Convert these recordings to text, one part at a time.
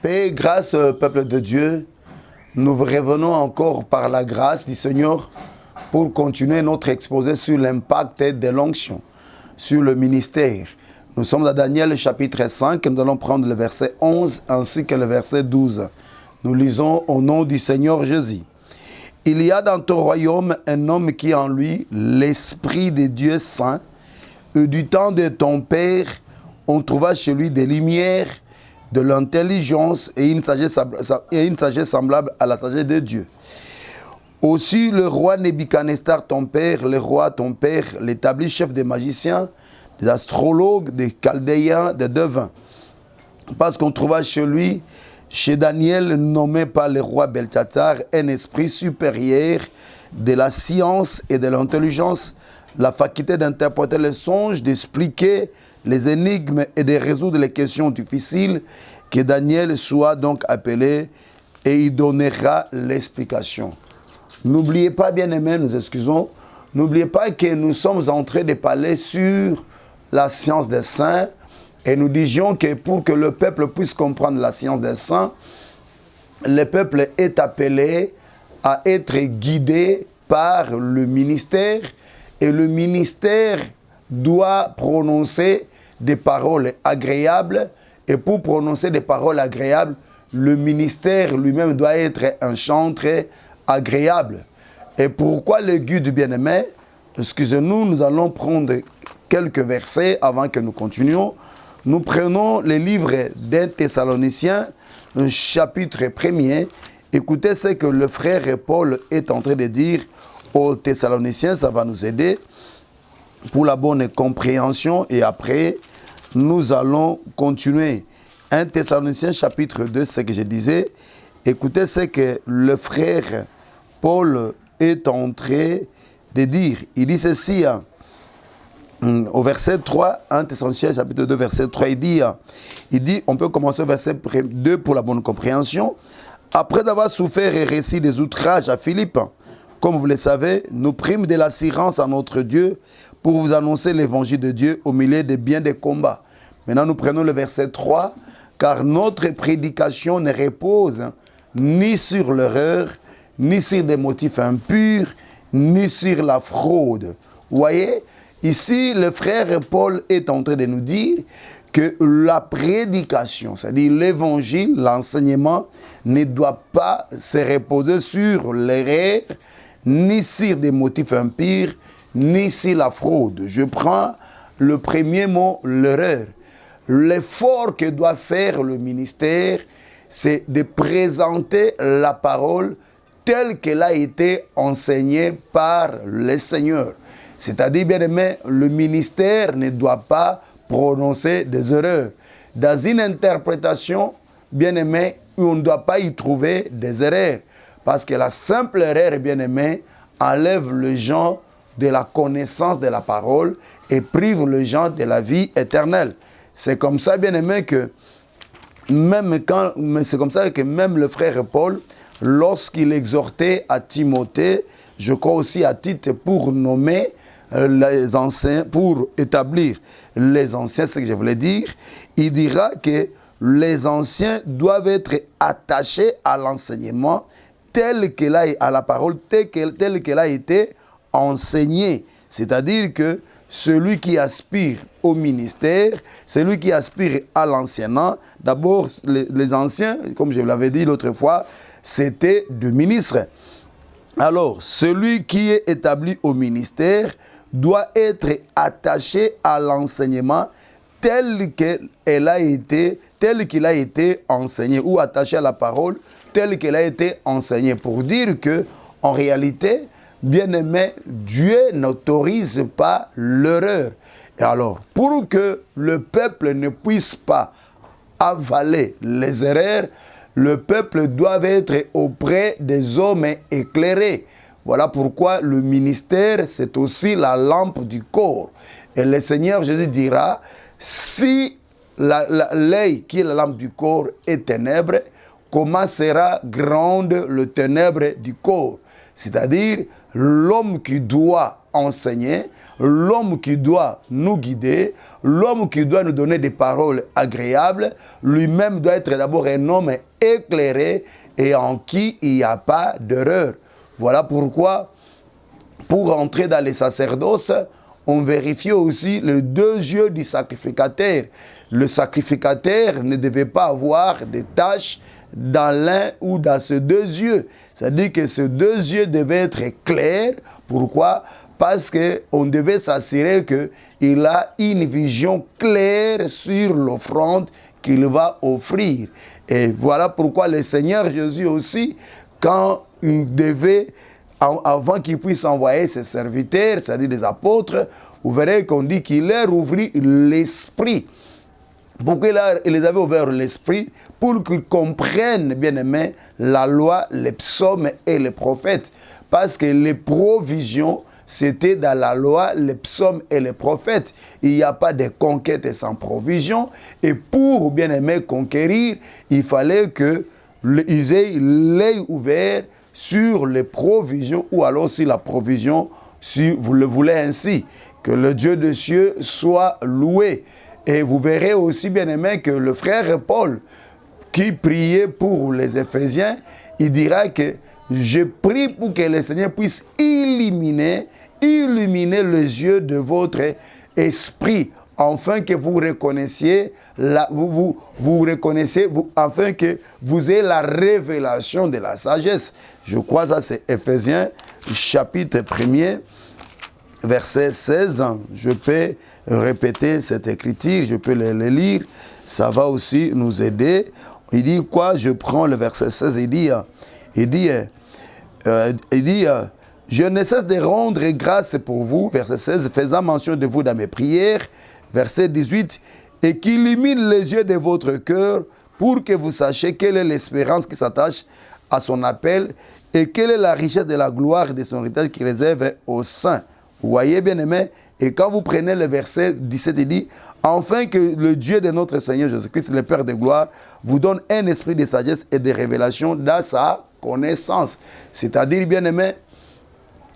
Paix et grâce, peuple de Dieu. Nous revenons encore par la grâce du Seigneur pour continuer notre exposé sur l'impact de l'onction, sur le ministère. Nous sommes à Daniel chapitre 5, nous allons prendre le verset 11 ainsi que le verset 12. Nous lisons au nom du Seigneur Jésus. Il y a dans ton royaume un homme qui a en lui l'Esprit de Dieu saint, et du temps de ton Père, on trouva chez lui des lumières, de l'intelligence et une sagesse semblable à la sagesse de Dieu. Aussi le roi Nebuchadnezzar, ton père, le roi, ton père, l'établi chef des magiciens, des astrologues, des chaldéens, des devins. Parce qu'on trouva chez lui, chez Daniel, nommé par le roi Belchazzar, un esprit supérieur de la science et de l'intelligence, la faculté d'interpréter les songes, d'expliquer les énigmes et de résoudre les questions difficiles, que Daniel soit donc appelé et il donnera l'explication. N'oubliez pas, bien-aimés, nous excusons, n'oubliez pas que nous sommes en train de parler sur la science des saints et nous disions que pour que le peuple puisse comprendre la science des saints, le peuple est appelé à être guidé par le ministère et le ministère doit prononcer des paroles agréables et pour prononcer des paroles agréables, le ministère lui-même doit être un chantre agréable. Et pourquoi le guide bien-aimé? Excusez-nous, nous allons prendre quelques versets avant que nous continuions. Nous prenons le livre d'un Thessaloniciens, un chapitre 1er. Écoutez ce que le frère Paul est en train de dire aux Thessaloniciens, ça va nous aider pour la bonne compréhension et après, nous allons continuer. 1 Thessaloniciens chapitre 2, ce que je disais. Écoutez ce que le frère Paul est en train de dire. Il dit ceci, au verset 3, 1 Thessaloniciens chapitre 2, verset 3, il dit, on peut commencer au verset 2 pour la bonne compréhension. Après avoir souffert et réussi des outrages à Philippe, comme vous le savez, nous prîmes de l'assurance à notre Dieu pour vous annoncer l'évangile de Dieu au milieu de bien des combats. Maintenant, nous prenons le verset 3, car notre prédication ne repose ni sur l'erreur, ni sur des motifs impurs, ni sur la fraude. Vous voyez, ici, le frère Paul est en train de nous dire que la prédication, c'est-à-dire l'évangile, l'enseignement, ne doit pas se reposer sur l'erreur, ni sur des motifs impurs, ni sur la fraude. Je prends le premier mot, l'erreur. L'effort que doit faire le ministère, c'est de présenter la parole telle qu'elle a été enseignée par le Seigneur. C'est-à-dire, bien aimé, le ministère ne doit pas prononcer des erreurs. Dans une interprétation, bien aimé, on ne doit pas y trouver des erreurs. Parce que la simple erreur, bien aimé, enlève les gens de la connaissance de la parole et prive les gens de la vie éternelle. C'est comme ça, bien aimé, que même le frère Paul, lorsqu'il exhortait à Timothée, je crois aussi à Tite, pour nommer les anciens, pour établir les anciens, c'est ce que je voulais dire, il dira que les anciens doivent être attachés à l'enseignement tel qu'elle a, à la parole telle qu'elle a été enseignée. C'est-à-dire que celui qui aspire au ministère, celui qui aspire à l'enseignement, d'abord les anciens, comme je vous l'avais dit l'autre fois, c'était deux ministres. Alors, celui qui est établi au ministère doit être attaché à l'enseignement tel qu'il a été enseigné, ou attaché à la parole telle qu'elle a été enseignée. Pour dire que, en réalité, bien-aimé, Dieu n'autorise pas l'erreur. Et alors, pour que le peuple ne puisse pas avaler les erreurs, le peuple doit être auprès des hommes éclairés. Voilà pourquoi le ministère, c'est aussi la lampe du corps. Et le Seigneur Jésus dira, si l'œil qui est la lampe du corps est ténèbre, comment sera grande le ténèbre du corps? C'est-à-dire, l'homme qui doit enseigner, l'homme qui doit nous guider, l'homme qui doit nous donner des paroles agréables, lui-même doit être d'abord un homme éclairé et en qui il n'y a pas d'erreur. Voilà pourquoi, pour entrer dans les sacerdoces, on vérifiait aussi les deux yeux du sacrificateur. Le sacrificateur ne devait pas avoir de taches dans l'un ou dans ces deux yeux. C'est-à-dire que ces deux yeux devaient être clairs. Pourquoi? Parce qu'on devait s'assurer qu'il a une vision claire sur l'offrande qu'il va offrir. Et voilà pourquoi le Seigneur Jésus aussi, quand il devait, avant qu'il puisse envoyer ses serviteurs, c'est-à-dire des apôtres, vous verrez qu'on dit qu'il leur ouvrit l'esprit. Pourquoi il les avait ouvert l'esprit? Pour qu'ils comprennent, bien aimé, la loi, les psaumes et les prophètes. Parce que les provisions, c'était dans la loi, les psaumes et les prophètes. Il n'y a pas de conquête sans provision. Et pour, bien aimé, conquérir, il fallait qu'ils aient l'œil ouvert sur les provisions, ou alors si la provision, si vous le voulez ainsi, que le Dieu des cieux soit loué. Et vous verrez aussi, bien aimé, que le frère Paul, qui priait pour les Éphésiens, il dira que je prie pour que le Seigneur puisse illuminer les yeux de votre esprit, afin que vous reconnaissiez, afin que vous ayez la révélation de la sagesse. Je crois que ça c'est Éphésiens, chapitre 1er, verset 16. Je peux répéter cette écriture, je peux le lire, ça va aussi nous aider. Il dit quoi? Je prends le verset 16, il dit je ne cesse de rendre grâce pour vous, verset 16, faisant mention de vous dans mes prières, verset 18, et qui illumine les yeux de votre cœur pour que vous sachiez quelle est l'espérance qui s'attache à son appel et quelle est la richesse de la gloire de son héritage qui réserve aux saints. Vous voyez, bien aimé, et quand vous prenez le verset 17, il dit, enfin que le Dieu de notre Seigneur Jésus-Christ, le Père de gloire, vous donne un esprit de sagesse et de révélation dans sa connaissance. C'est-à-dire, bien aimé,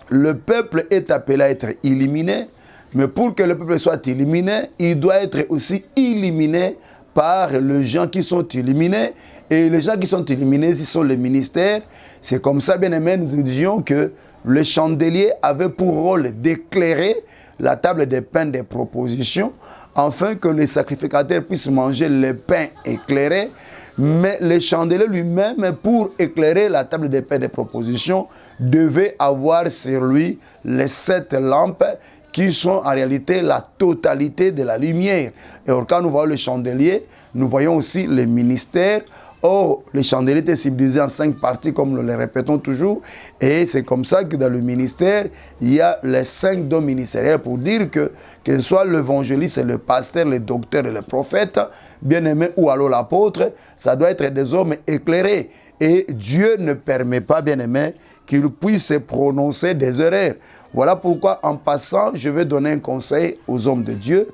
le peuple est appelé à être illuminé, mais pour que le peuple soit illuminé, il doit être aussi illuminé par les gens qui sont illuminés. Et les gens qui sont illuminés, ce sont les ministères. C'est comme ça, bien aimé, nous disions que le chandelier avait pour rôle d'éclairer la table des pains des propositions, afin que les sacrificateurs puissent manger le pain éclairé. Mais le chandelier lui-même, pour éclairer la table des pains des propositions, devait avoir sur lui les 7 lampes qui sont en réalité la totalité de la lumière. Et or, quand nous voyons le chandelier, nous voyons aussi les ministères. Or, les chandeliers étaient subdivisés en 5 parties, comme nous le répétons toujours. Et c'est comme ça que dans le ministère, il y a les 5 dons ministériels pour dire que ce soit l'évangéliste, le pasteur, le docteur et le prophète, bien-aimé, ou alors l'apôtre, ça doit être des hommes éclairés. Et Dieu ne permet pas, bien-aimé, qu'ils puissent prononcer des erreurs. Voilà pourquoi, en passant, je vais donner un conseil aux hommes de Dieu.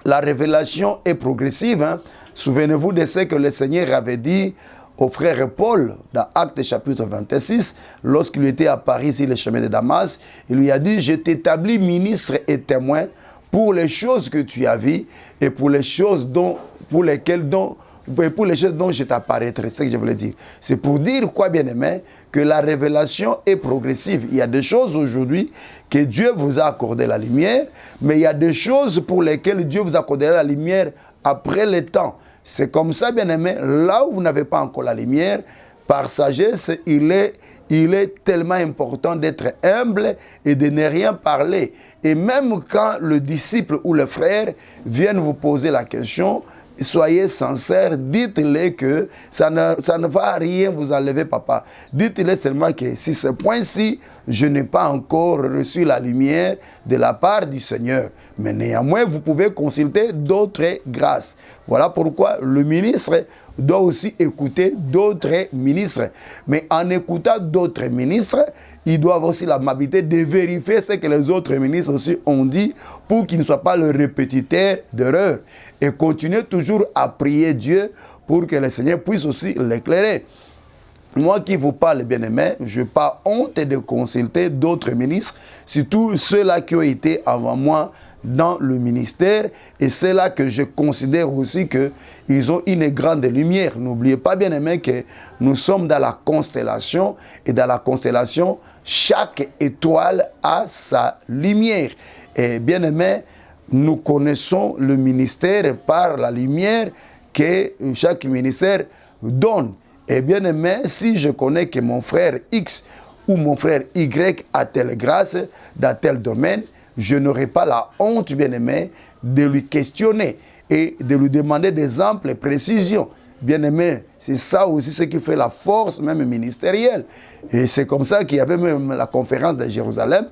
La révélation est progressive. Souvenez-vous de ce que le Seigneur avait dit au frère Paul dans Actes chapitre 26, lorsqu'il était à Paris sur le chemin de Damas. Il lui a dit, je t'établis ministre et témoin pour les choses que tu as vues et pour les choses dont je t'apparaîtrai. C'est ce que je voulais dire. C'est pour dire quoi, bien aimé, que la révélation est progressive. Il y a des choses aujourd'hui que Dieu vous a accordé la lumière, mais il y a des choses pour lesquelles Dieu vous accordera la lumière après le temps. C'est comme ça, bien aimé, là où vous n'avez pas encore la lumière, par sagesse, il est tellement important d'être humble et de ne rien parler. Et même quand le disciple ou le frère viennent vous poser la question, soyez sincères, dites-les que ça ne va rien vous enlever, papa. Dites-les seulement que si ce point-ci, je n'ai pas encore reçu la lumière de la part du Seigneur. Mais néanmoins, vous pouvez consulter d'autres grâces. Voilà pourquoi le ministre doit aussi écouter d'autres ministres. Mais en écoutant d'autres ministres, il doit avoir aussi l'amabilité de vérifier ce que les autres ministres aussi ont dit pour qu'il ne soit pas le répétiteur d'erreurs. Et continuer toujours à prier Dieu pour que le Seigneur puisse aussi l'éclairer. moi qui vous parle, bien-aimé, je n'ai pas honte de consulter d'autres ministres, surtout ceux-là qui ont été avant moi dans le ministère, et c'est là que je considère aussi qu'ils ont une grande lumière. N'oubliez pas, bien-aimé, que nous sommes dans la constellation, et dans la constellation, chaque étoile a sa lumière. Et bien-aimé, nous connaissons le ministère par la lumière que chaque ministère donne. Et bien aimé, si je connais que mon frère X ou mon frère Y a telle grâce dans tel domaine, je n'aurai pas la honte, bien aimé, de lui questionner et de lui demander des amples précisions. Bien aimé, c'est ça aussi ce qui fait la force même ministérielle. Et c'est comme ça qu'il y avait même la conférence de Jérusalem,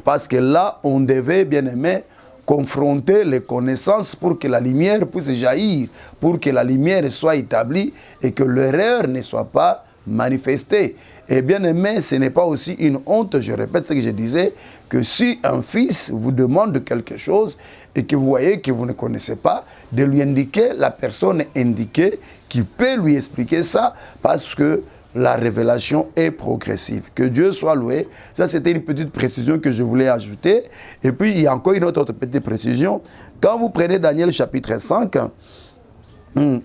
parce que là, on devait, bien aimé, confronter les connaissances pour que la lumière puisse jaillir, pour que la lumière soit établie et que l'erreur ne soit pas manifestée. Et bien aimé, ce n'est pas aussi une honte, je répète ce que je disais, que si un fils vous demande quelque chose et que vous voyez que vous ne connaissez pas, de lui indiquer la personne indiquée qui peut lui expliquer ça, parce que la révélation est progressive. Que Dieu soit loué. Ça, c'était une petite précision que je voulais ajouter. Et puis, il y a encore une autre petite précision. Quand vous prenez Daniel chapitre 5,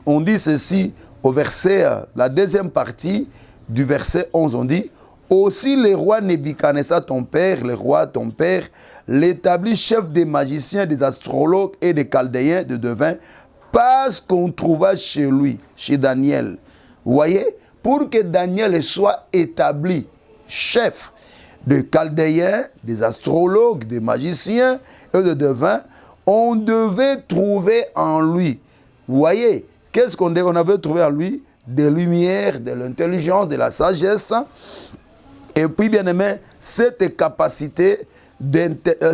on dit ceci au verset, la deuxième partie du verset 11, on dit « Aussi le roi Nebuchadnezzar, ton père, le roi ton père, l'établit chef des magiciens, des astrologues et des chaldéens de devins, parce qu'on trouva chez lui, chez Daniel. » Vous voyez, pour que Daniel soit établi chef de chaldéens, des astrologues, des magiciens et de devins, on devait trouver en lui. Vous voyez, qu'est-ce qu'on avait trouvé en lui? Des lumières, de l'intelligence, de la sagesse. Et puis, bien aimé, cette capacité,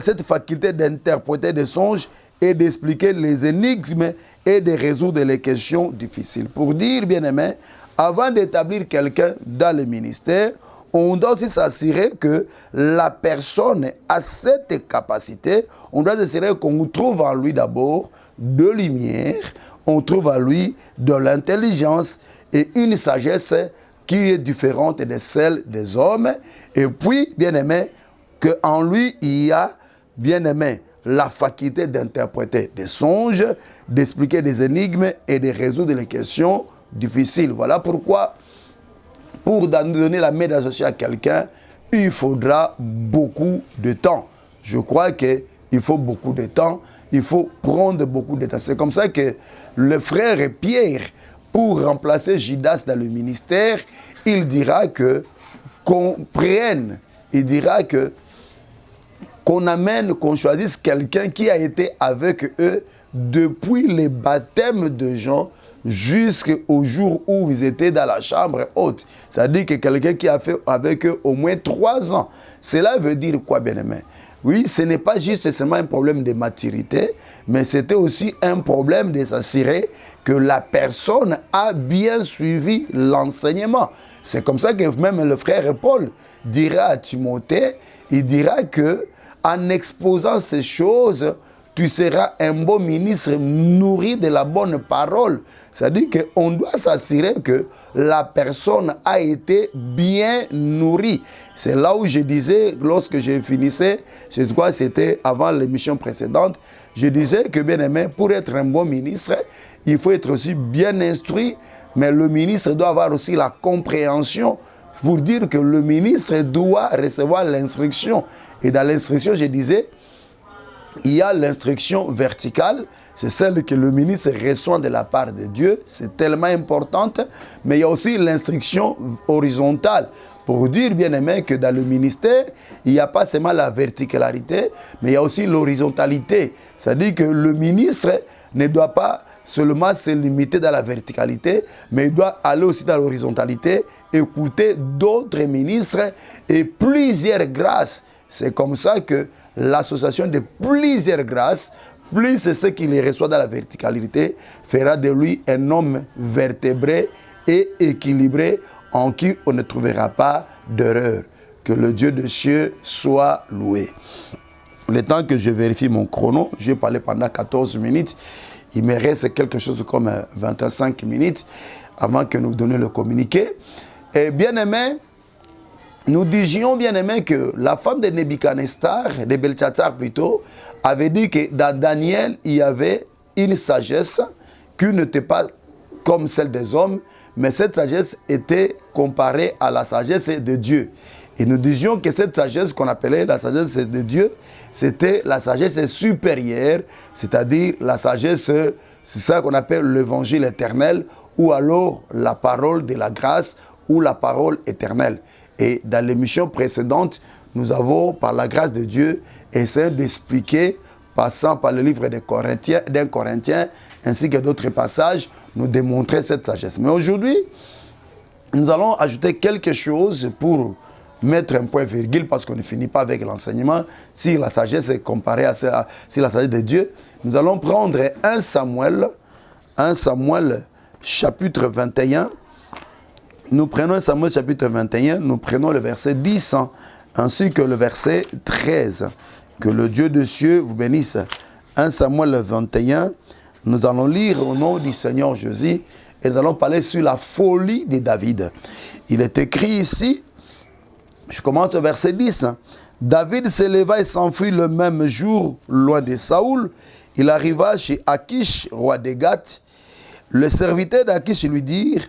cette faculté d'interpréter des songes et d'expliquer les énigmes et de résoudre les questions difficiles. Pour dire, bien aimé, avant d'établir quelqu'un dans le ministère, on doit aussi s'assurer que la personne a cette capacité. On doit s'assurer qu'on trouve en lui d'abord de lumière, on trouve en lui de l'intelligence et une sagesse qui est différente de celle des hommes. Et puis, bien aimé, qu'en lui, il y a, bien aimé, la faculté d'interpréter des songes, d'expliquer des énigmes et de résoudre les questions difficiles. Voilà pourquoi, pour donner la main d'associer à quelqu'un, il faudra beaucoup de temps. Je crois qu'il faut beaucoup de temps, il faut prendre beaucoup de temps. C'est comme ça que le frère Pierre, pour remplacer Judas dans le ministère, il dira que qu'on prenne, il dira que qu'on amène, qu'on choisisse quelqu'un qui a été avec eux depuis le baptême de Jean jusqu'au jour où ils étaient dans la chambre haute. C'est-à-dire que quelqu'un qui a fait avec eux au moins 3 ans. Cela veut dire quoi, bien-aimé? Oui, ce n'est pas juste seulement un problème de maturité, mais c'était aussi un problème de s'assurer que la personne a bien suivi l'enseignement. C'est comme ça que même le frère Paul dira à Timothée, il dira que en exposant ces choses, tu seras un bon ministre nourri de la bonne parole. C'est-à-dire qu'on doit s'assurer que la personne a été bien nourrie. C'est là où je disais, lorsque je finissais, c'est quoi, c'était avant l'émission précédente, je disais que, bien aimé, pour être un bon ministre, il faut être aussi bien instruit, mais le ministre doit avoir aussi la compréhension pour dire que le ministre doit recevoir l'instruction. Et dans l'instruction, je disais, il y a l'instruction verticale, c'est celle que le ministre reçoit de la part de Dieu, c'est tellement importante, mais il y a aussi l'instruction horizontale, pour dire, bien aimé, que dans le ministère, il n'y a pas seulement la verticalité, mais il y a aussi l'horizontalité. C'est-à-dire que le ministre ne doit pas seulement se limiter dans la verticalité, mais il doit aller aussi dans l'horizontalité, écouter d'autres ministres et plusieurs grâces. C'est comme ça que l'association de plusieurs grâces, plus ce qu'il reçoit dans la verticalité, fera de lui un homme vertébré et équilibré en qui on ne trouvera pas d'erreur. Que le Dieu des cieux soit loué. Le temps que je vérifie mon chrono, j'ai parlé pendant 14 minutes, il me reste quelque chose comme 25 minutes avant que nous donnions le communiqué. Et bien aimé, nous disions bien aimé que la femme de Nebuchadnezzar, de Belchazzar plutôt, avait dit que dans Daniel, il y avait une sagesse qui n'était pas comme celle des hommes, mais cette sagesse était comparée à la sagesse de Dieu. Et nous disions que cette sagesse qu'on appelait la sagesse de Dieu, c'était la sagesse supérieure, c'est-à-dire la sagesse, c'est ça qu'on appelle l'évangile éternel, ou alors la parole de la grâce, ou la parole éternelle. Et dans l'émission précédente, nous avons, par la grâce de Dieu, essayé d'expliquer, passant par le livre d'un Corinthien, ainsi que d'autres passages, nous démontrer cette sagesse. Mais aujourd'hui, nous allons ajouter quelque chose pour mettre un point virgule, parce qu'on ne finit pas avec l'enseignement. Si la sagesse est comparée à si la sagesse de Dieu, nous allons prendre 1 Samuel chapitre 21. Nous prenons 1 Samuel chapitre 21, nous prenons le verset 10, ainsi que le verset 13. Que le Dieu de cieux vous bénisse. 1 Samuel 21, nous allons lire au nom du Seigneur Jésus et nous allons parler sur la folie de David. Il est écrit ici, je commence au verset 10. David se leva et s'enfuit le même jour loin de Saoul. Il arriva chez Akish, roi de Gath. Le serviteur d'Akish lui dit,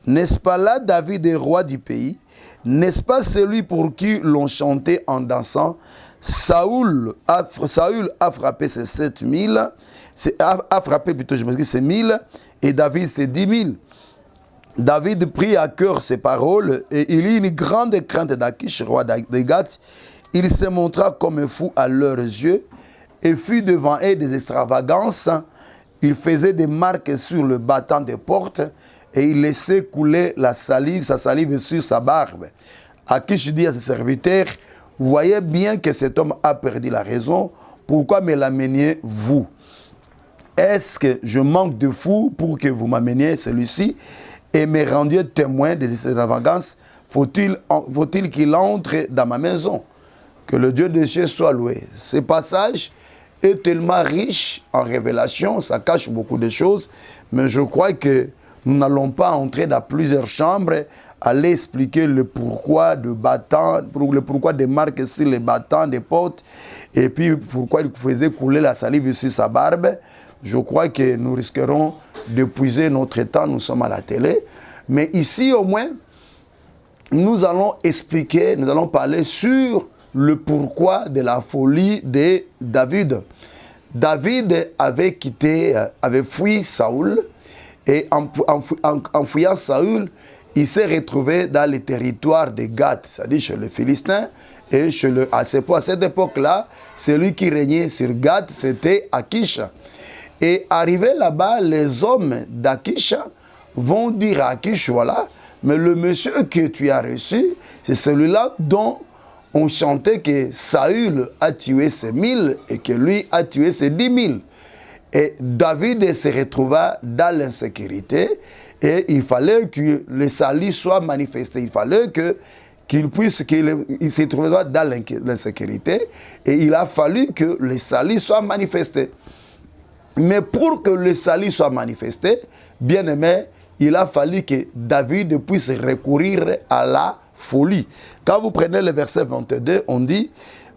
n'est-ce pas là David est roi du pays? N'est-ce pas celui pour qui l'on chantait en dansant? Saül a frappé ses 7000, a frappé plutôt, je me dis, ses 1000, et David ses 10 000. David prit à cœur ces paroles, et il eut une grande crainte d'Akish, roi de Gath. Il se montra comme un fou à leurs yeux, et fut devant eux des extravagances. Il faisait des marques sur le battant des portes, et il laissait couler sa salive sur sa barbe. Akish dit à ses serviteurs, vous voyez bien que cet homme a perdu la raison, pourquoi me l'ameniez-vous? Est-ce que je manque de fou pour que vous m'ameniez celui-ci et me rendiez témoin de ces extravagances? Faut-il qu'il entre dans ma maison? Que le Dieu des cieux soit loué. Ce passage est tellement riche en révélations, ça cache beaucoup de choses, mais je crois que nous n'allons pas entrer dans plusieurs chambres, aller expliquer le pourquoi de battants, le pourquoi des marques sur les battants des portes, et puis pourquoi il faisait couler la salive sur sa barbe. Je crois que nous risquerons d'épuiser notre temps, nous sommes à la télé. Mais ici au moins, nous allons expliquer, nous allons parler sur le pourquoi de la folie de David. David avait fui Saoul, et en fuyant Saül, il s'est retrouvé dans le territoire de Gath, c'est-à-dire chez les Philistins. Et à cette époque-là, celui qui régnait sur Gath, c'était Akish. Et arrivé là-bas, les hommes d'Akish vont dire à Akish, voilà, mais le monsieur que tu as reçu, c'est celui-là dont on chantait que Saül a tué ses 1000 et que lui a tué ses 10 000. Et David se retrouva dans l'insécurité et il fallait que le salut soit manifesté. Il fallait qu'il se trouvera dans l'insécurité et il a fallu que le salut soit manifesté. Mais pour que le salut soit manifesté, bien aimé, il a fallu que David puisse recourir à la folie. Quand vous prenez le verset 22, on dit,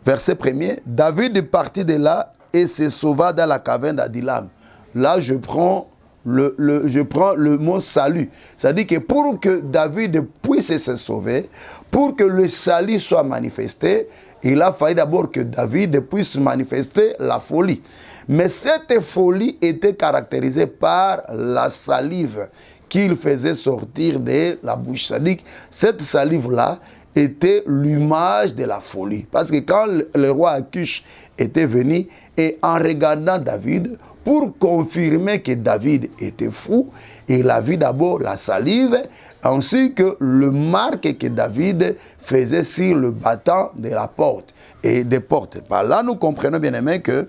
verset 1er, David est parti de là et se sauva dans la caverne d'Adilam. Là, je prends le mot salut. C'est-à-dire que pour que David puisse se sauver, pour que le salut soit manifesté, il a fallu d'abord que David puisse manifester la folie. Mais cette folie était caractérisée par la salive qu'il faisait sortir de la bouche. C'est-à-dire que cette salive-là était l'image de la folie. Parce que quand le roi Akish était venu, et en regardant David, pour confirmer que David était fou, il a vu d'abord la salive, ainsi que le marque que David faisait sur le battant de la porte et des portes. Par là, nous comprenons bien aimé que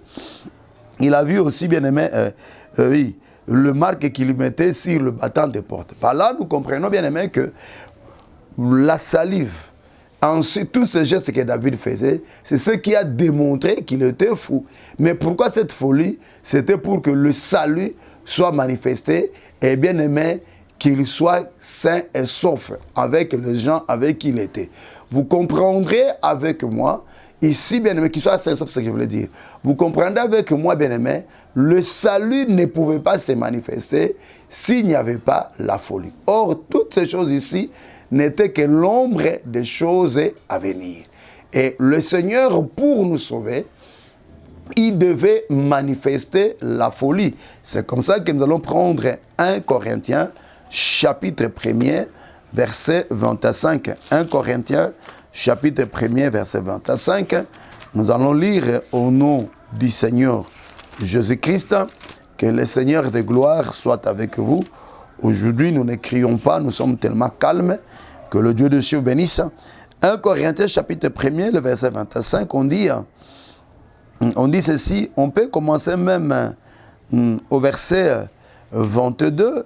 il a vu aussi bien aimé, le marque qu'il mettait sur le battant des portes. Par là, nous comprenons bien aimé que la salive, ensuite, tous ces gestes que David faisait, c'est ce qui a démontré qu'il était fou. Mais pourquoi cette folie? C'était pour que le salut soit manifesté et bien aimé, qu'il soit sain et sauf avec les gens avec qui il était. Vous comprendrez avec moi, ici, bien-aimé, qu'il soit sain et sauf, c'est ce que je voulais dire. Vous comprendrez avec moi, bien-aimé, le salut ne pouvait pas se manifester s'il n'y avait pas la folie. Or, toutes ces choses ici n'étaient que l'ombre des choses à venir. Et le Seigneur, pour nous sauver, il devait manifester la folie. C'est comme ça que nous allons prendre 1 Corinthiens, chapitre 1er, verset 25. 1 Corinthiens, chapitre 1er, verset 25. Nous allons lire au nom du Seigneur Jésus-Christ. Que le Seigneur de gloire soit avec vous. Aujourd'hui, nous ne crions pas, nous sommes tellement calmes. Que le Dieu de cieux bénisse. 1 Corinthiens, chapitre 1er, le verset 25, on dit ceci, on peut commencer même au verset 22.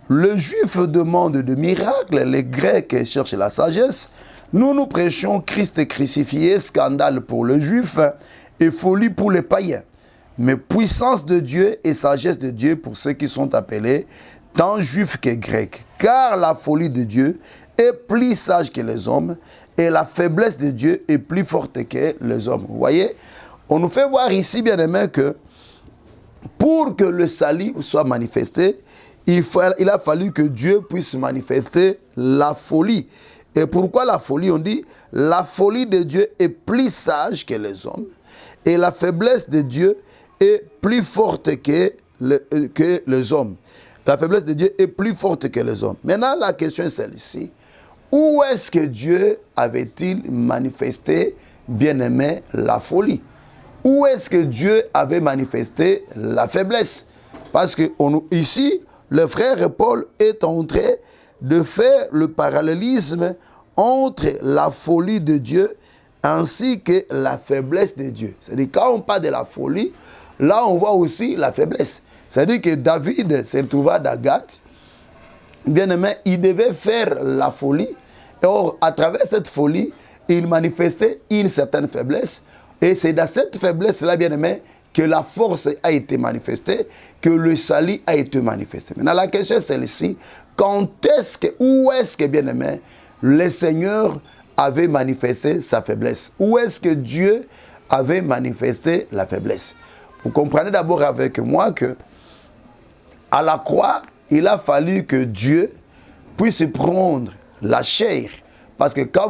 Le juif demande de miracles, les grecs cherchent la sagesse. Nous prêchons Christ crucifié, scandale pour le juif et folie pour les païens. Mais puissance de Dieu et sagesse de Dieu pour ceux qui sont appelés, tant juifs que grecs. Car la folie de Dieu est plus sage que les hommes et la faiblesse de Dieu est plus forte que les hommes. Vous voyez, on nous fait voir ici, bien aimé, que pour que le salut soit manifesté, il a fallu que Dieu puisse manifester la folie. Et pourquoi la folie? On dit, la folie de Dieu est plus sage que les hommes et la faiblesse de Dieu est plus forte que les hommes. La faiblesse de Dieu est plus forte que les hommes. Maintenant, la question est celle-ci. Où est-ce que Dieu avait-il manifesté, bien-aimé, la folie? Où est-ce que Dieu avait manifesté la faiblesse? Parce que ici, le frère Paul est en train de faire le parallélisme entre la folie de Dieu ainsi que la faiblesse de Dieu. C'est-à-dire, quand on parle de la folie, là, on voit aussi la faiblesse. C'est-à-dire que David se trouva d'Agathe. Bien aimé, il devait faire la folie. Or, à travers cette folie, il manifestait une certaine faiblesse. Et c'est dans cette faiblesse-là, bien aimé, que la force a été manifestée, que le salut a été manifesté. Maintenant, la question est celle-ci. Où est-ce que, bien aimé, le Seigneur avait manifesté sa faiblesse? Où est-ce que Dieu avait manifesté la faiblesse? Vous comprenez d'abord avec moi que à la croix, il a fallu que Dieu puisse prendre la chair. Parce que quand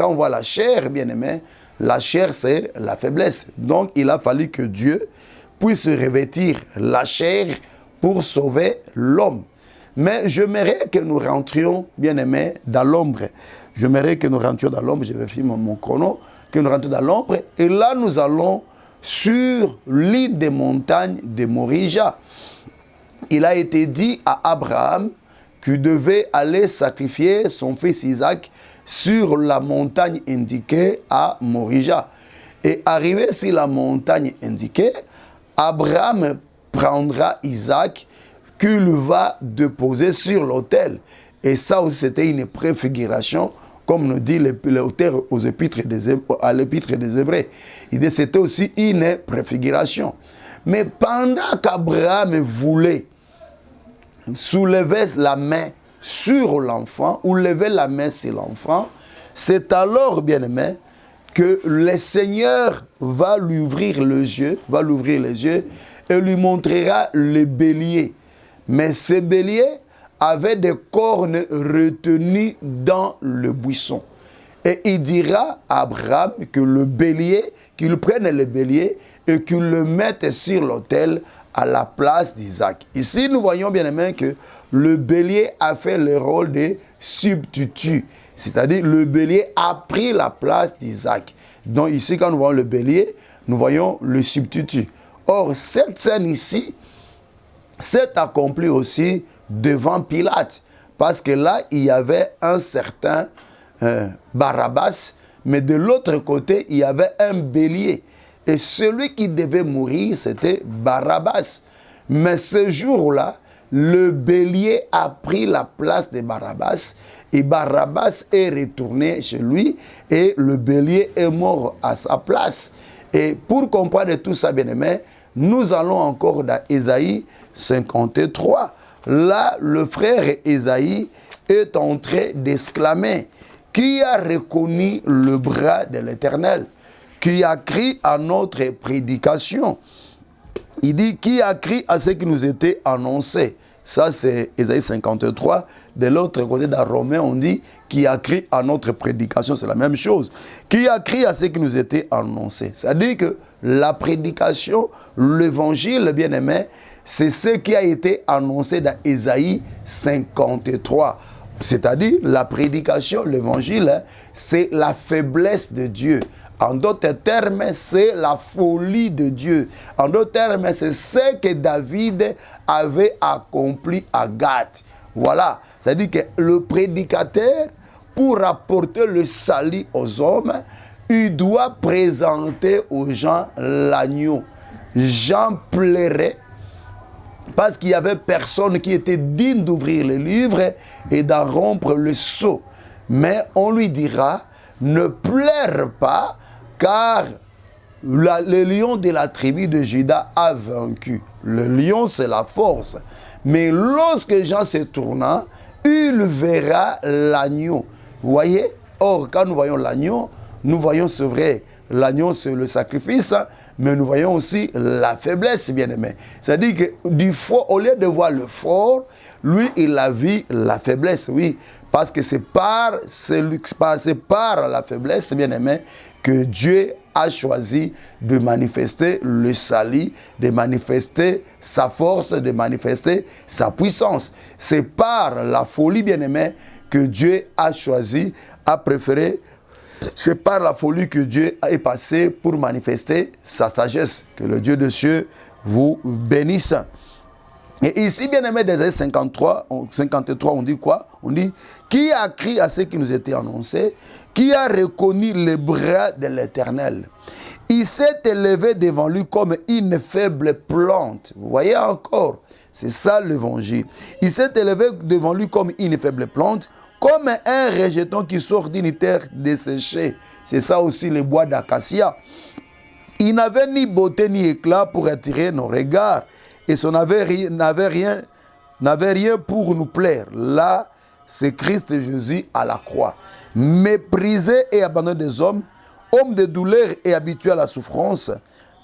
on voit la chair, bien aimé, la chair c'est la faiblesse. Donc il a fallu que Dieu puisse revêtir la chair pour sauver l'homme. Mais j'aimerais que nous rentrions, bien aimé, dans l'ombre. J'aimerais que nous rentrions dans l'ombre. Je vais finir mon chrono. Que nous rentrions dans l'ombre. Et là, nous allons sur l'île des montagnes de Morija. Il a été dit à Abraham qu'il devait aller sacrifier son fils Isaac sur la montagne indiquée à Morija. Et arrivé sur la montagne indiquée, Abraham prendra Isaac qu'il va déposer sur l'autel. Et ça aussi, c'était une préfiguration, comme nous dit l'auteur à l'épître des Hébreux. C'était aussi une préfiguration. Mais pendant qu'Abraham voulait soulever la main sur l'enfant, ou lever la main sur l'enfant, c'est alors, bien aimé, que le Seigneur va lui ouvrir les yeux, et lui montrera le bélier. Mais ce bélier avait des cornes retenues dans le buisson. Et il dira à Abraham que le bélier, qu'il prenne le bélier et qu'il le mette sur l'autel à la place d'Isaac. Ici, nous voyons bien aimé que le bélier a fait le rôle de substitut. C'est-à-dire, le bélier a pris la place d'Isaac. Donc ici, quand nous voyons le bélier, nous voyons le substitut. Or, cette scène ici s'est accomplie aussi devant Pilate. Parce que là, il y avait un certain Barabbas, mais de l'autre côté, il y avait un bélier. Et celui qui devait mourir, c'était Barabbas. Mais ce jour-là, le bélier a pris la place de Barabbas et Barabbas est retourné chez lui et le bélier est mort à sa place. Et pour comprendre tout ça, bien aimé, nous allons encore dans Ésaïe 53. là, le frère Ésaïe est en train d'exclamer, qui a reconnu le bras de l'Éternel, qui a crié à notre prédication. Il dit, qui a crié à ce qui nous était annoncé. Ça, c'est Ésaïe 53. De l'autre côté, dans Romains, on dit, qui a crié à notre prédication. C'est la même chose. Qui a crié à ce qui nous était annoncé. C'est-à-dire que la prédication, l'évangile, bien-aimé, c'est ce qui a été annoncé dans Ésaïe 53. C'est-à-dire, la prédication, l'évangile, c'est la faiblesse de Dieu. En d'autres termes, c'est la folie de Dieu. En d'autres termes, c'est ce que David avait accompli à Gath. Voilà. C'est-à-dire que le prédicateur, pour apporter le salut aux hommes, il doit présenter aux gens l'agneau. Jean pleurait parce qu'il n'y avait personne qui était digne d'ouvrir le livre et d'en rompre le sceau. Mais on lui dira, ne pleure pas, car le lion de la tribu de Juda a vaincu. Le lion, c'est la force. Mais lorsque Jean se tourna, il verra l'agneau. Vous voyez? Or, quand nous voyons l'agneau, nous voyons, c'est vrai, l'agneau, c'est le sacrifice, mais nous voyons aussi la faiblesse, bien-aimé. C'est-à-dire que du fort, au lieu de voir le fort, lui, il a vu la faiblesse, oui. Parce que c'est par la faiblesse, bien-aimé, que Dieu a choisi de manifester le salut, de manifester sa force, de manifester sa puissance. C'est par la folie, bien-aimé, que Dieu a choisi, a préféré. C'est par la folie que Dieu est passé pour manifester sa sagesse. Que le Dieu des cieux vous bénisse. Et ici, bien-aimé, des années 53, on dit quoi? On dit, qui a crié à ce qui nous était annoncé? Qui a reconnu le bras de l'Éternel? Il s'est élevé devant lui comme une faible plante. Vous voyez encore? C'est ça l'évangile. Il s'est élevé devant lui comme une faible plante, comme un rejeton qui sort d'une terre desséchée. C'est ça aussi le bois d'acacia. Il n'avait ni beauté ni éclat pour attirer nos regards. Et son n'avait rien pour nous plaire. Là, c'est Christ Jésus à la croix. Méprisé et abandonné des hommes, homme de douleur et habitué à la souffrance.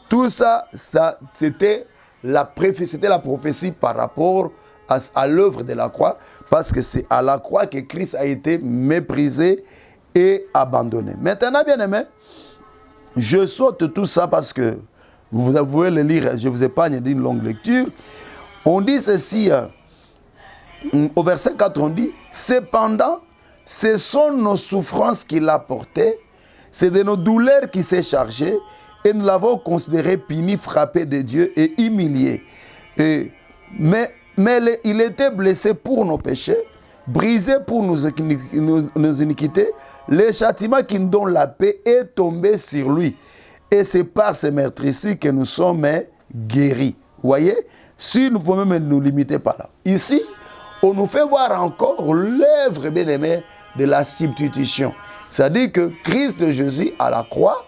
Tout ça c'était la prophétie par rapport à l'œuvre de la croix, parce que c'est à la croix que Christ a été méprisé et abandonné. Maintenant, bien aimé, je saute tout ça parce que vous pouvez le lire, je vous épargne d'une longue lecture. On dit ceci, au verset 4, on dit, cependant, ce sont nos souffrances qu'il a portées, c'est de nos douleurs qu'il s'est chargé, et nous l'avons considéré puni, frappé de Dieu et humilié. Mais il était blessé pour nos péchés, brisé pour nos iniquités. Le châtiment qui nous donne la paix est tombé sur lui. Et c'est par ces meurtrissures que nous sommes guéris. Vous voyez? Si nous pouvons même nous limiter par là. Ici, on nous fait voir encore l'œuvre, bien aimé, de la substitution. C'est-à-dire que Christ Jésus à la croix,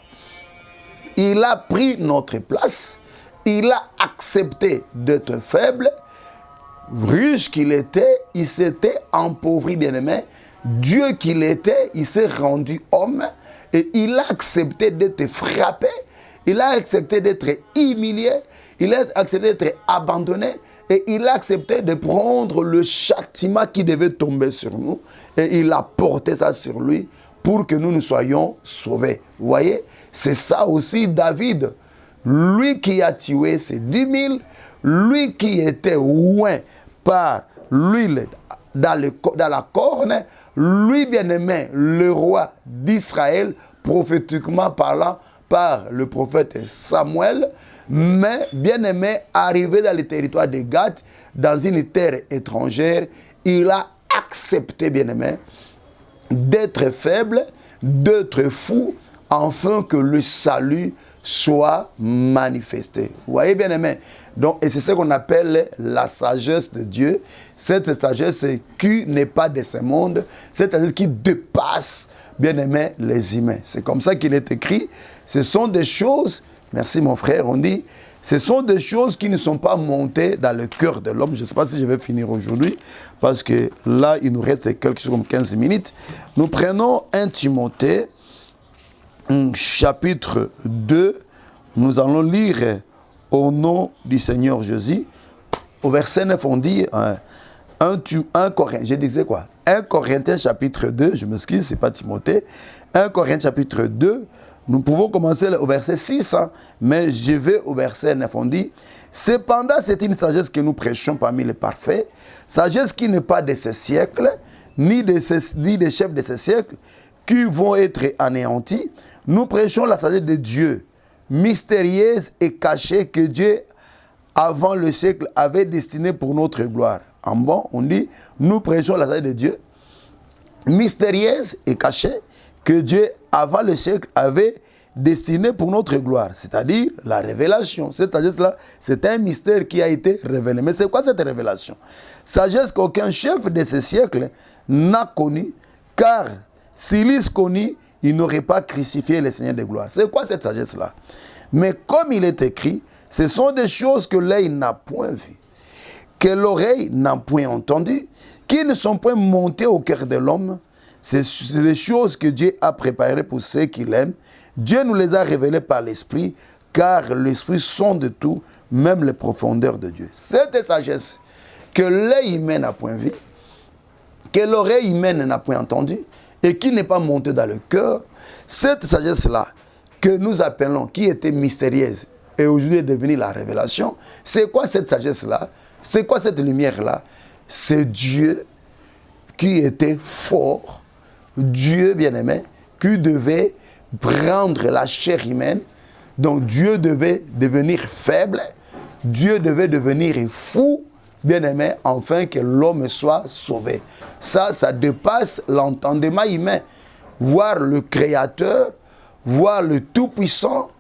il a pris notre place, il a accepté d'être faible, riche qu'il était, il s'était empauvri, bien aimé. Dieu qu'il était, il s'est rendu homme et il a accepté d'être frappé, il a accepté d'être humilié, il a accepté d'être abandonné et il a accepté de prendre le châtiment qui devait tomber sur nous et il a porté ça sur lui pour que nous soyons sauvés. Vous voyez, c'est ça aussi David, lui qui a tué ces 10 000, lui qui était oint par l'huile dans la corne, lui bien-aimé, le roi d'Israël, prophétiquement parlant par le prophète Samuel, mais bien-aimé, arrivé dans le territoire de Gath, dans une terre étrangère, il a accepté, bien-aimé, d'être faible, d'être fou, afin que le salut soit manifesté. Vous voyez, bien-aimé? Donc, et c'est ce qu'on appelle la sagesse de Dieu. Cette sagesse qui n'est pas de ce monde, cette sagesse qui dépasse, bien-aimé, les humains. C'est comme ça qu'il est écrit. Ce sont des choses, merci mon frère, on dit, Ce sont des choses qui ne sont pas montées dans le cœur de l'homme. Je ne sais pas si je vais finir aujourd'hui, parce que là, il nous reste quelque chose comme 15 minutes. Nous prenons 1 Timothée, chapitre 2. Nous allons lire au nom du Seigneur Jésus. Au verset 9, on dit 1 Corinthiens, je disais quoi? 1 Corinthiens chapitre 2, je m'excuse, ce n'est pas Timothée. 1 Corinthiens chapitre 2, nous pouvons commencer au verset 6, mais je vais au verset 9, on dit « Cependant, c'est une sagesse que nous prêchons parmi les parfaits, sagesse qui n'est pas de ce siècle, ni des chefs de ce siècle, qui vont être anéantis. Nous prêchons la sagesse de Dieu, mystérieuse et cachée, que Dieu, avant le siècle, avait destinée pour notre gloire. » En bon, on dit, nous prêchons la sagesse de Dieu, mystérieuse et cachée, que Dieu, avant le siècle, avait destinée pour notre gloire. C'est-à-dire la révélation. Cette sagesse-là, c'est un mystère qui a été révélé. Mais c'est quoi cette révélation? Sagesse qu'aucun chef de ce siècle n'a connue, car s'il l'eût connu, il n'aurait pas crucifié le Seigneur de gloire. C'est quoi cette sagesse-là? Mais comme il est écrit, ce sont des choses que l'œil n'a point vues, que l'oreille n'a point entendues, qui ne sont point montées au cœur de l'homme. C'est des choses que Dieu a préparées pour ceux qui l'aiment. Dieu nous les a révélées par l'Esprit, car l'Esprit sonde tout, même les profondeurs de Dieu. Cette sagesse que l'œil humain n'a point vue, que l'oreille humaine n'a point entendue, et qui n'est pas montée dans le cœur, cette sagesse-là, que nous appelons, qui était mystérieuse, et aujourd'hui est devenue la révélation, c'est quoi cette sagesse-là? C'est quoi cette lumière-là? C'est Dieu qui était fort, Dieu bien-aimé, qui devait prendre la chair humaine. Donc Dieu devait devenir faible, Dieu devait devenir fou, bien-aimé, afin que l'homme soit sauvé. Ça dépasse l'entendement humain. Voir le Créateur, voir le Tout-Puissant,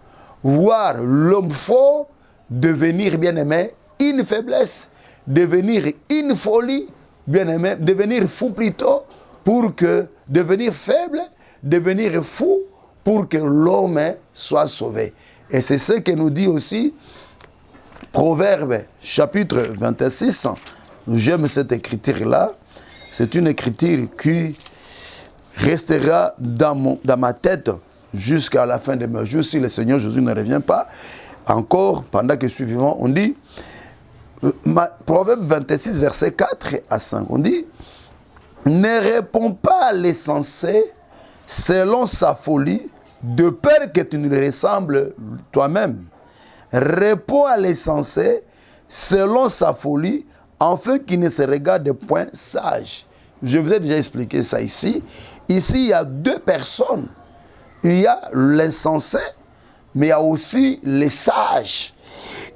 voir l'homme fort devenir, bien-aimé, une faiblesse, devenir une folie, bien-aimé, devenir fou plutôt, pour que devenir faible, devenir fou, pour que l'homme soit sauvé. Et c'est ce que nous dit aussi Proverbe, chapitre 26. J'aime cette écriture-là. C'est une écriture qui restera dans ma tête jusqu'à la fin de mes jours, si le Seigneur Jésus ne revient pas. Encore, pendant que je suis vivant, on dit, Proverbe 26, verset 4 à 5, on dit, « Ne réponds pas à l'insensé selon sa folie, de peur que tu ne le ressembles toi-même. Réponds à l'insensé selon sa folie, afin qu'il ne se regarde point sage. » Je vous ai déjà expliqué ça ici. Ici, il y a deux personnes. Il y a l'insensé, mais il y a aussi les sages.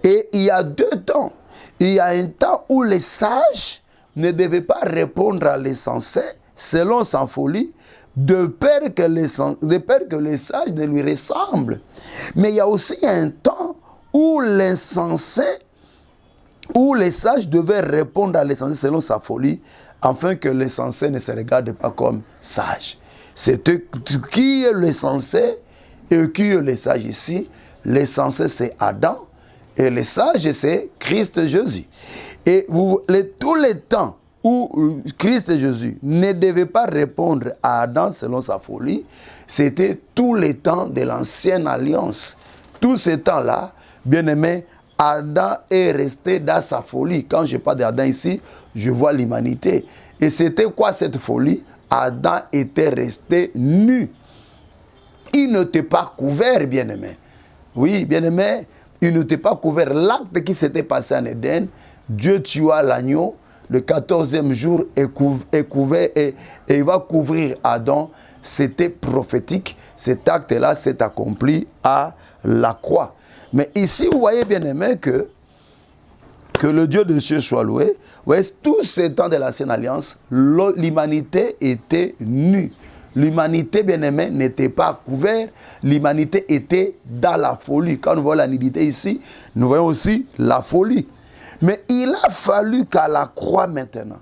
Et il y a deux temps. Il y a un temps où les sages ne devaient pas répondre à l'insensé selon sa folie, de peur que les sages ne lui ressemblent. Mais il y a aussi un temps où l'insensé, où les sages devaient répondre à l'insensé selon sa folie, afin que l'insensé ne se regarde pas comme sage. C'est qui est l'insensé et qui est le sage ici? L'insensé, c'est Adam, et le sage, c'est Christ Jésus. Et tous les temps où Christ Jésus ne devait pas répondre à Adam selon sa folie, c'était tous les temps de l'ancienne alliance. Tous ces temps-là, bien aimé, Adam est resté dans sa folie. Quand je parle d'Adam ici, je vois l'humanité. Et c'était quoi cette folie? Adam était resté nu. Il n'était pas couvert, bien aimé. Oui, bien aimé, il n'était pas couvert. L'acte qui s'était passé en Éden, Dieu tua l'agneau, le 14e jour est couvert et il va couvrir Adam. C'était prophétique. Cet acte-là s'est accompli à la croix. Mais ici, vous voyez, bien aimé, que le Dieu de Dieu soit loué. Vous voyez, tous ces temps de l'Ancienne Alliance, l'humanité était nue. L'humanité, bien aimé, n'était pas couverte. L'humanité était dans la folie. Quand nous voyons la nudité ici, nous voyons aussi la folie. Mais il a fallu qu'à la croix maintenant,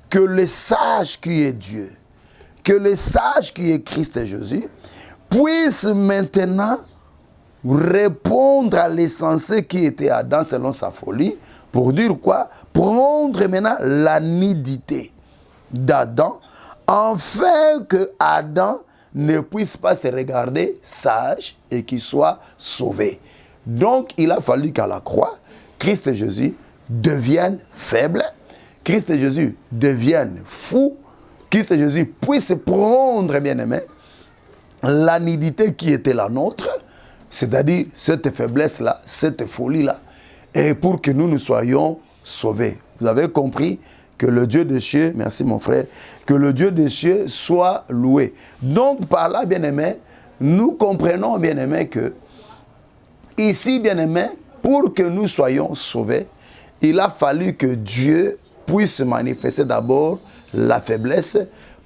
que le sage qui est Dieu, que le sage qui est Christ Jésus, puisse maintenant répondre à l'essentiel qui était Adam selon sa folie, pour dire quoi? Prendre maintenant la nudité d'Adam, afin que Adam ne puisse pas se regarder sage et qu'il soit sauvé. Donc, il a fallu qu'à la croix, Christ Jésus devienne faible, Christ Jésus devienne fou, Christ Jésus puisse prendre, bien aimé, la nudité qui était la nôtre, c'est-à-dire cette faiblesse-là, cette folie-là, et pour que nous soyons sauvés. Vous avez compris que le Dieu des cieux, merci mon frère, que le Dieu des cieux soit loué. Donc par là, bien-aimé, nous comprenons, bien-aimé, que ici, bien-aimé, pour que nous soyons sauvés, il a fallu que Dieu puisse manifester d'abord la faiblesse,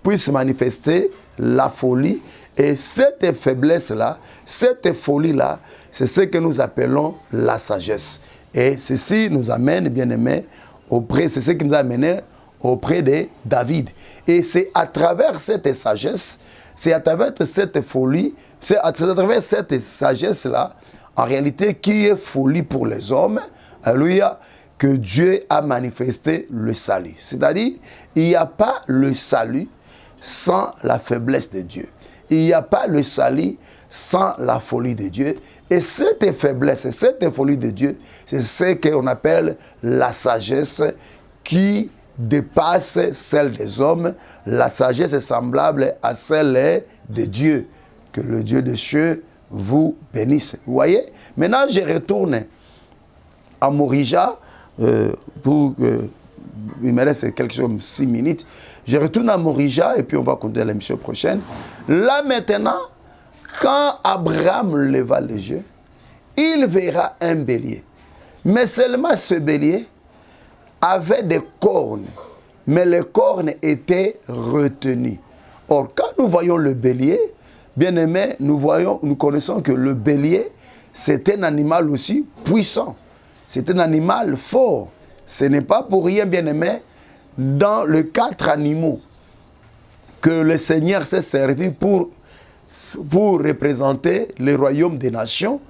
puisse manifester la folie. Et cette faiblesse-là, cette folie-là, c'est ce que nous appelons la sagesse. Et ceci nous amène, bien-aimé, c'est ce qui nous a amené auprès de David. Et c'est à travers cette sagesse, c'est à travers cette folie, c'est à travers cette sagesse-là, en réalité, qui est folie pour les hommes, alléluia, que Dieu a manifesté le salut. C'est-à-dire, il n'y a pas le salut sans la faiblesse de Dieu. Il n'y a pas le salut sans la folie de Dieu. Et cette faiblesse, cette folie de Dieu, c'est ce qu'on appelle la sagesse qui dépasse celle des hommes. La sagesse est semblable à celle de Dieu. Que le Dieu des cieux vous bénisse. Vous voyez? Maintenant, je retourne à Morija il me reste quelque chose comme 6 minutes. Je retourne à Morija et puis on va continuer l'émission prochaine. Là maintenant, quand Abraham leva les yeux, il verra un bélier. Mais seulement ce bélier avait des cornes, mais les cornes étaient retenues. Or, quand nous voyons le bélier, bien aimé, nous connaissons que le bélier, c'est un animal aussi puissant. C'est un animal fort. Ce n'est pas pour rien, bien aimé, dans les 4 animaux que le Seigneur s'est servi pour représenter le royaume des nations.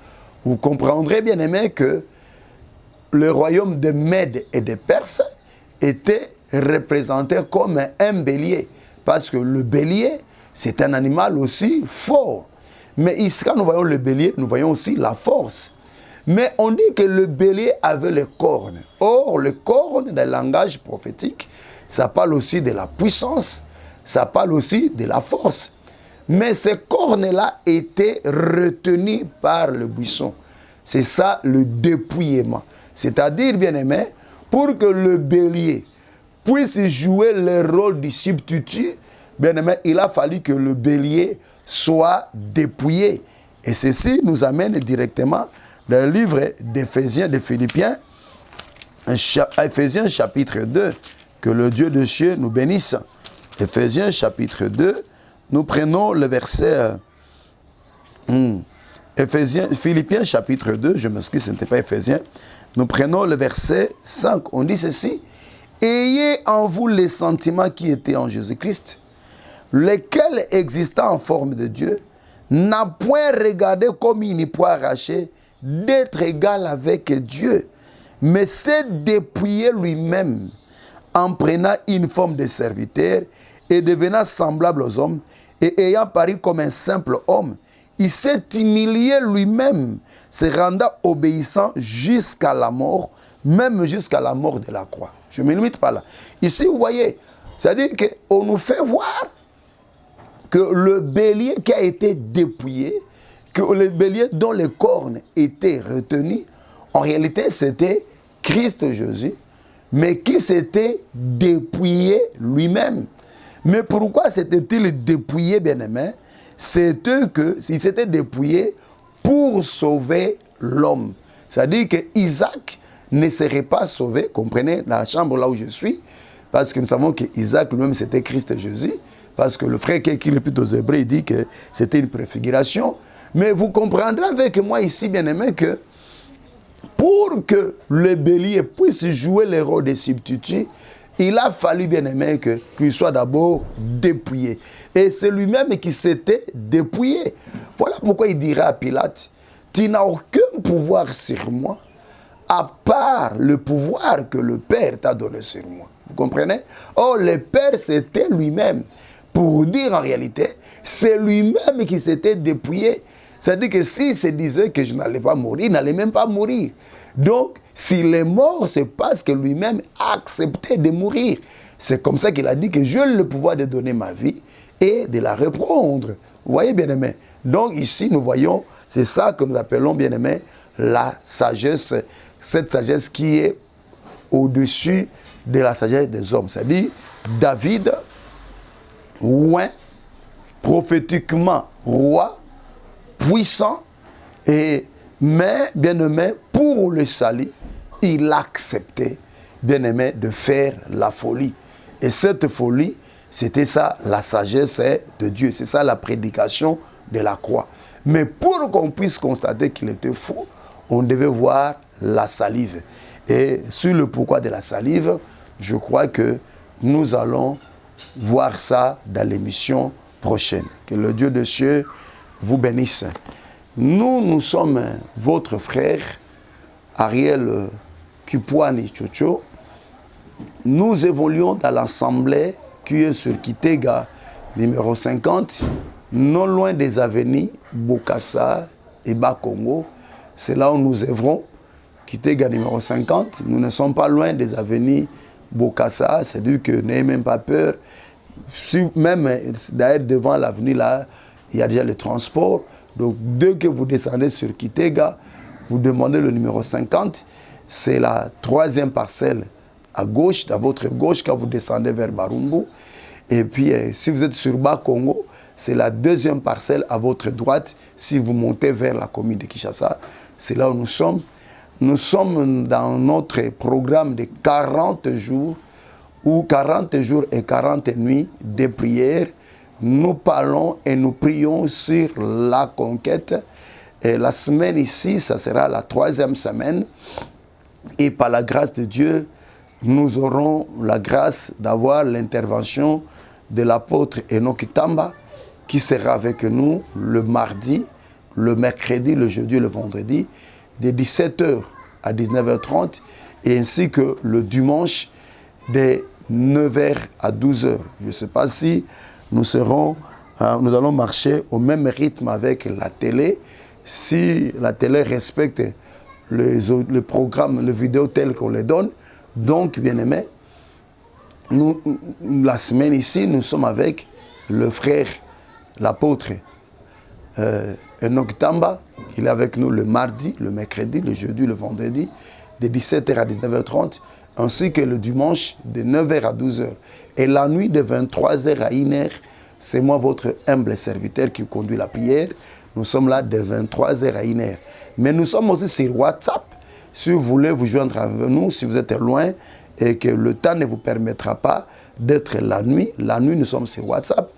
Vous comprendrez, bien aimé, que le royaume de Mède et de Perse était représenté comme un bélier. Parce que le bélier, c'est un animal aussi fort. Mais ici, quand nous voyons le bélier, nous voyons aussi la force. Mais on dit que le bélier avait les cornes. Or, les cornes, dans le langage prophétique, ça parle aussi de la puissance, ça parle aussi de la force. Mais ces cornes-là étaient retenues par le buisson. C'est ça le dépouillement. C'est-à-dire, bien aimé, pour que le bélier puisse jouer le rôle du substitut, bien aimé, il a fallu que le bélier soit dépouillé. Et ceci nous amène directement dans le livre d'Éphésiens, de Philippiens, Éphésiens chapitre 2, que le Dieu de cieux nous bénisse. Éphésiens chapitre 2, nous prenons le verset... Philippiens chapitre 2, je m'excuse, ce n'était pas Éphésiens. Nous prenons le verset 5, on dit ceci. Ayez en vous les sentiments qui étaient en Jésus-Christ, lesquels existant en forme de Dieu, n'a point regardé comme il n'y peut arracher d'être égal avec Dieu, mais s'est dépouillé lui-même en prenant une forme de serviteur et devenant semblable aux hommes et ayant paru comme un simple homme, il s'est humilié lui-même, se rendant obéissant jusqu'à la mort, même jusqu'à la mort de la croix. Je ne me limite pas là. Ici, vous voyez, c'est-à-dire qu'on nous fait voir que le bélier qui a été dépouillé, que le bélier dont les cornes étaient retenues, en réalité, c'était Christ Jésus, mais qui s'était dépouillé lui-même. Mais pourquoi s'était-il dépouillé, bien-aimé? C'était qu'il s'était dépouillé pour sauver l'homme. C'est-à-dire qu'Isaac ne serait pas sauvé, comprenez, dans la chambre là où je suis, parce que nous savons qu'Isaac lui-même c'était Christ Jésus, parce que le frère qui écrit l'Épître aux Hébreux dit que c'était une préfiguration. Mais vous comprendrez avec moi ici, bien-aimé, que pour que le bélier puisse jouer le rôle de substitut, il a fallu, bien-aimé, qu'il soit d'abord dépouillé. Et c'est lui-même qui s'était dépouillé. Voilà pourquoi il dira à Pilate, tu n'as aucun pouvoir sur moi, à part le pouvoir que le Père t'a donné sur moi. Vous comprenez? Oh, le Père, c'était lui-même. Pour dire en réalité, c'est lui-même qui s'était dépouillé. C'est-à-dire que s'il se disait que je n'allais pas mourir, il n'allait même pas mourir. Donc, s'il est mort, c'est parce que lui-même a accepté de mourir. C'est comme ça qu'il a dit que j'ai le pouvoir de donner ma vie et de la reprendre. Vous voyez, bien-aimés? Donc, ici, nous voyons, c'est ça que nous appelons, bien-aimés, la sagesse, cette sagesse qui est au-dessus de la sagesse des hommes. C'est-à-dire, David, oint, prophétiquement roi, puissant, mais, bien-aimé, pour le salut, il acceptait, bien-aimé, de faire la folie. Et cette folie, c'était ça, la sagesse de Dieu. C'est ça, la prédication de la croix. Mais pour qu'on puisse constater qu'il était fou, on devait voir la salive. Et sur le pourquoi de la salive, je crois que nous allons voir ça dans l'émission prochaine. Que le Dieu des cieux vous bénisse. Nous sommes votre frère, Ariel Kupuani Chocho. Nous évoluons dans l'assemblée qui est sur Kitega, numéro 50, non loin des avenues Bokassa et Bakongo. C'est là où nous œuvrons. Kitega, numéro 50. Nous ne sommes pas loin des avenues Bokassa, c'est-à-dire que n'ayez même pas peur. Même d'ailleurs devant l'avenue là, il y a déjà le transport. Donc dès que vous descendez sur Kitega, vous demandez le numéro 50. C'est la troisième parcelle à gauche, à votre gauche, quand vous descendez vers Barumbu. Et puis si vous êtes sur Bakongo, c'est la deuxième parcelle à votre droite. Si vous montez vers la commune de Kinshasa, c'est là où nous sommes. Nous sommes dans notre programme de 40 jours, ou 40 jours et 40 nuits de prière. Nous parlons et nous prions sur la conquête. Et la semaine ici, ça sera la troisième semaine. Et par la grâce de Dieu, nous aurons la grâce d'avoir l'intervention de l'apôtre Enoch Tamba, qui sera avec nous le mardi, le mercredi, le jeudi et le vendredi, de 17h à 19h30, et ainsi que le dimanche, de 9h à 12h. Je ne sais pas si nous allons marcher au même rythme avec la télé, si la télé respecte le programme, les vidéos telles qu'on les donne. Donc, bien aimé, la semaine ici, nous sommes avec le frère, l'apôtre Enoch Tamba. Il est avec nous le mardi, le mercredi, le jeudi, le vendredi, de 17h à 19h30, ainsi que le dimanche, de 9h à 12h. Et la nuit, de 23h à 1h, c'est moi, votre humble serviteur, qui conduit la prière. Nous sommes là de 23h à 1h. Mais nous sommes aussi sur WhatsApp. Si vous voulez vous joindre avec nous, si vous êtes loin et que le temps ne vous permettra pas d'être la nuit, nous sommes sur WhatsApp.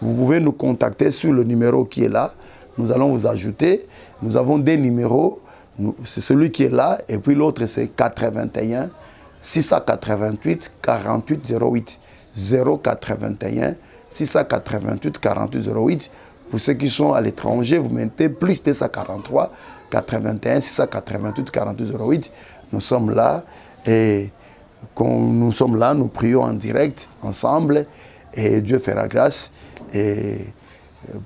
Vous pouvez nous contacter sur le numéro qui est là. Nous allons vous ajouter. Nous avons des numéros. C'est celui qui est là. Et puis l'autre, c'est 81 688 48 08. 081 688 48 08. Pour ceux qui sont à l'étranger, vous mettez plus 243 81 688 48 08. Nous sommes là et quand nous sommes là, nous prions en direct ensemble et Dieu fera grâce. Et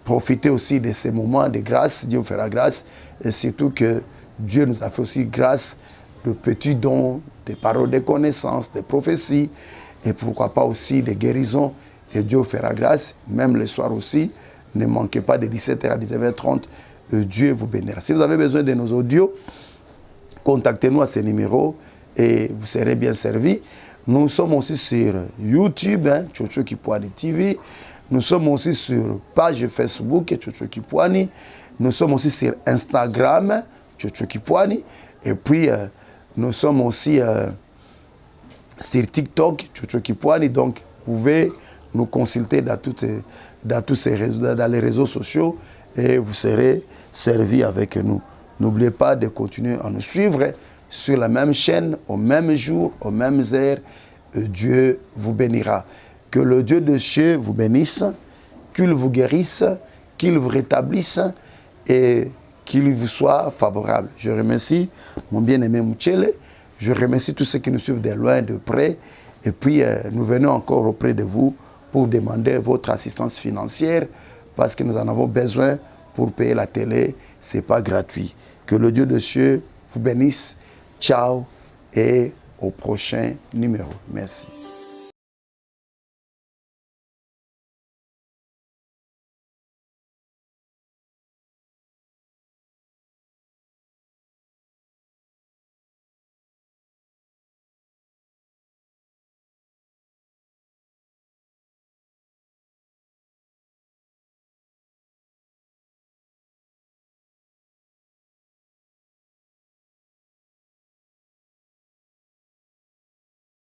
profitez aussi de ces moments de grâce, Dieu fera grâce. Et surtout que Dieu nous a fait aussi grâce de petits dons, des paroles de connaissance, des prophéties et pourquoi pas aussi des guérisons. Et Dieu fera grâce, même le soir aussi. Ne manquez pas de 17h à 19h30. Dieu vous bénira. Si vous avez besoin de nos audios, contactez-nous à ces numéros et vous serez bien servis. Nous sommes aussi sur YouTube, Chocho Kipuani TV. Nous sommes aussi sur page Facebook, Chocho Kipuani. Nous sommes aussi sur Instagram, Chocho Kipuani. Et puis, nous sommes aussi sur TikTok, Chocho Kipuani. Donc, vous pouvez nous consulter dans les réseaux sociaux et vous serez servis avec nous. N'oubliez pas de continuer à nous suivre sur la même chaîne, au même jour, aux mêmes heures. Dieu vous bénira. Que le Dieu de cieux vous bénisse, qu'il vous guérisse, qu'il vous rétablisse et qu'il vous soit favorable. Je remercie mon bien-aimé Mouchele, je remercie tous ceux qui nous suivent de loin, de près, et puis nous venons encore auprès de vous pour demander votre assistance financière parce que nous en avons besoin pour payer la télé, ce n'est pas gratuit. Que le Dieu de cieux vous bénisse. Ciao et au prochain numéro. Merci.